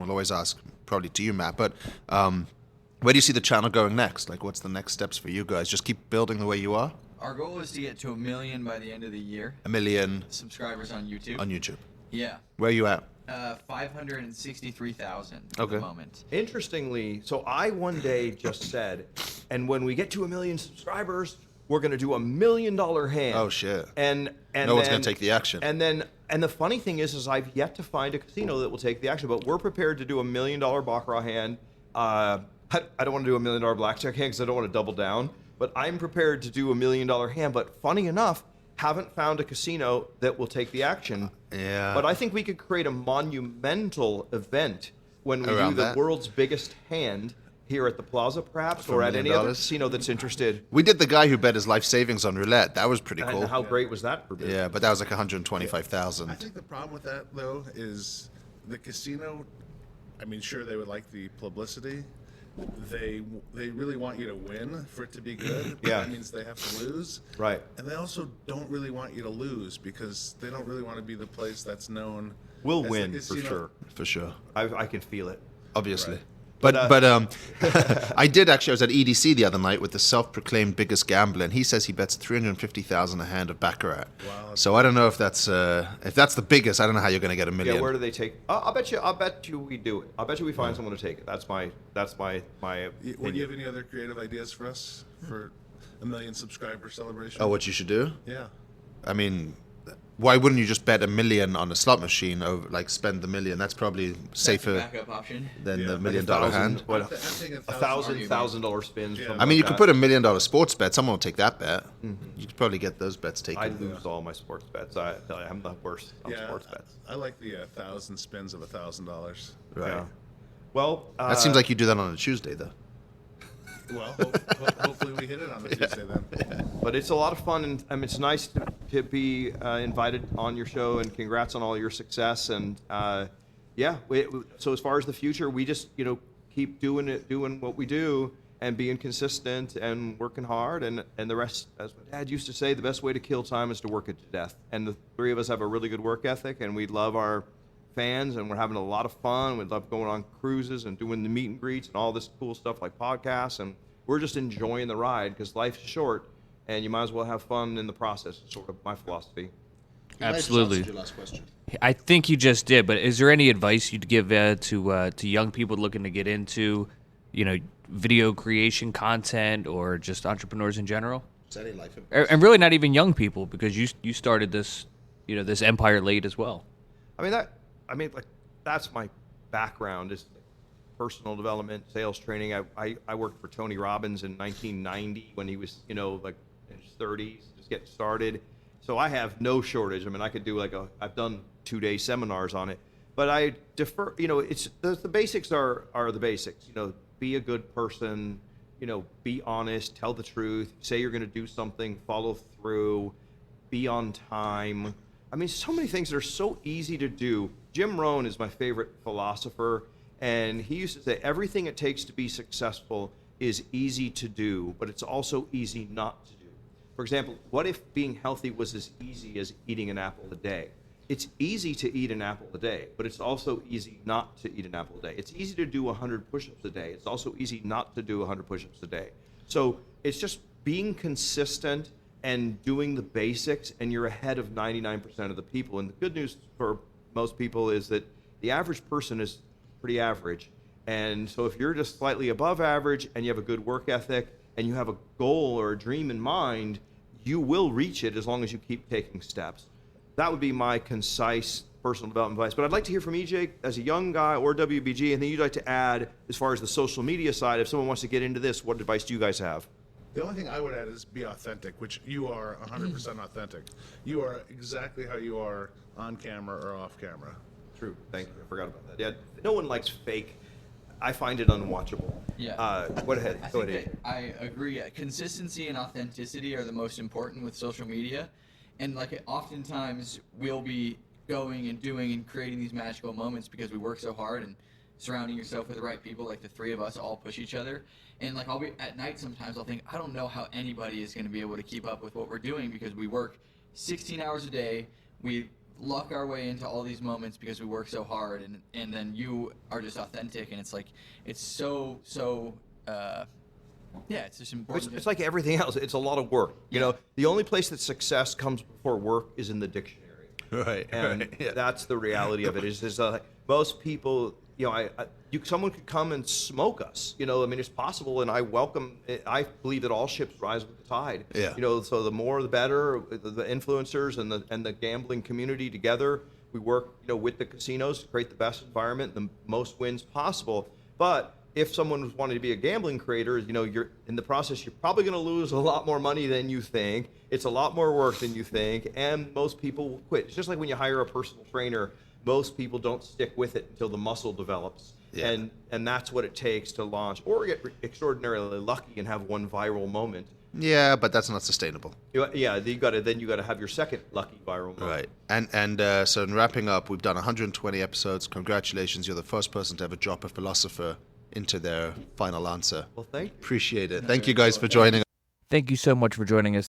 We'll always ask, probably to you, Matt, but where do you see the channel going next? Like, what's the next steps for you guys? Just keep building the way you are? Our goal is to get to 1 million by the end of the year. 1 million Subscribers on YouTube. on YouTube. Yeah. Where are you at? 563,000 at Okay. the moment. Interestingly, so I one day just said, and when we get to 1 million subscribers, we're going to do $1 million hand. Oh, shit. And No one's then- gonna take the action. And the funny thing is I've yet to find a casino that will take the action, but we're prepared to do $1 million baccarat hand. I don't want to do $1 million blackjack hand because I don't want to double down, but I'm prepared to do $1 million hand. But funny enough, haven't found a casino that will take the action. Yeah. But I think we could create a monumental event when we Around do the that? world's biggest hand here at the Plaza, perhaps, For or $1 at any million? other casino that's interested. We did the guy who bet his life savings on roulette. That was pretty cool. And how great was that for business? Yeah, but that was like 125,000. I think the problem with that, though, is the casino. I mean, sure, they would like the publicity. They really want you to win for it to be good. But Yeah. That means they have to lose. Right. And they also don't really want you to lose because they don't really want to be the place that's known. We'll as the win for casino. sure. For sure. I can feel it. Obviously. Right. But But, I did actually. I was at EDC the other night with the self-proclaimed biggest gambler, and he says he bets 350,000 a hand of baccarat. Wow. So I don't know if that's the biggest. I don't know how you're going to get $1 million. Yeah, where do they take? I'll bet you we do it. I'll bet you we find someone to take it. That's my Would you opinion. have any other creative ideas for us for 1 million subscriber celebration? Oh, what you should do? Yeah. I mean, why wouldn't you just bet $1 million on a slot machine? Over like spend the $1 million. That's probably safer Backup option. than Yeah. the Like $1 million $1,000 hand. What? I'm thinking $1,000 spins. Yeah. something I mean, you like could that. put $1 million sports bet. Someone will take that bet. You could probably get those bets taken. I lose all my sports bets. I'm the worst on Yeah, sports bets. I like the 1,000 spins of $1,000. Right. Yeah. Well, That seems like you do that on a Tuesday, though. Well, hopefully we hit it on the Tuesday then. but it's a lot of fun, and it's nice to be invited on your show. And congrats on all your success. And yeah, so as far as the future, we just keep doing what we do, and being consistent and working hard. And the rest, as my dad used to say, the best way to kill time is to work it to death. And the three of us have a really good work ethic, and we love our fans, and we're having a lot of fun. We love going on cruises and doing the meet and greets and all this cool stuff like podcasts, and we're just enjoying the ride because life's short, and you might as well have fun in the process. It's sort of my philosophy. Absolutely. Your last question. I think you just did, but is there any advice you'd give to young people looking to get into, video creation, content, or just entrepreneurs in general? Is that any life advice? And really, not even young people, because you started this, this empire late as well. That's my background is personal development, sales training. I worked for Tony Robbins in 1990 when he was, in his 30s, just getting started. So I have no shortage. I mean, I could do I've done 2-day seminars on it, but I defer, it's the basics are the basics, be a good person, be honest, tell the truth, say you're going to do something, follow through, be on time. I mean, so many things that are so easy to do. Jim Rohn is my favorite philosopher, and he used to say everything it takes to be successful is easy to do, but it's also easy not to do. For example, what if being healthy was as easy as eating an apple a day? It's easy to eat an apple a day, but it's also easy not to eat an apple a day. It's easy to do 100 push-ups a day. It's also easy not to do 100 push-ups a day. So it's just being consistent and doing the basics, and you're ahead of 99% of the people. And the good news for most people is that the average person is pretty average. And so if you're just slightly above average and you have a good work ethic and you have a goal or a dream in mind, you will reach it as long as you keep taking steps. That would be my concise personal development advice. But I'd like to hear from EJ as a young guy or WBG, and then you'd like to add, as far as the social media side, if someone wants to get into this, what advice do you guys have? The only thing I would add is be authentic, which you are 100% authentic. You are exactly how you are on camera or off camera. True. Thank you. I forgot about that. Yeah, no one likes fake. I find it unwatchable. Yeah. Go ahead. I Go think ahead. that I agree. Consistency and authenticity are the most important with social media, and oftentimes we'll be going and doing and creating these magical moments because we work so hard and surrounding yourself with the right people. Like the three of us all push each other, and I'll be at night sometimes. I'll think I don't know how anybody is going to be able to keep up with what we're doing because we work 16 hours a day. We luck our way into all these moments because we work so hard, and then you are just authentic, and it's like it's so yeah, it's just important. It's like everything else. It's a lot of work. You know, the only place that success comes before work is in the dictionary. Right. And that's the reality of it. Is most people, you know, someone could come and smoke us. You know, I mean, it's possible, and I welcome. I believe that all ships rise with the tide. Yeah. You know, so the more the better. The influencers and the gambling community together, we work, you know, with the casinos to create the best environment, the most wins possible. But if someone was wanting to be a gambling creator, you know, you're in the process, you're probably going to lose a lot more money than you think. It's a lot more work than you think, and most people will quit. It's just like when you hire a personal trainer, most people don't stick with it until the muscle develops. Yeah. And that's what it takes to launch or get extraordinarily lucky and have one viral moment. Yeah, but that's not sustainable. Yeah, you got to have your second lucky viral moment. Right. And so in wrapping up, we've done 120 episodes. Congratulations, you're the first person to ever drop a philosopher into their final answer. Well, thank you. Appreciate it. Thank you guys for joining us. Thank you so much for joining us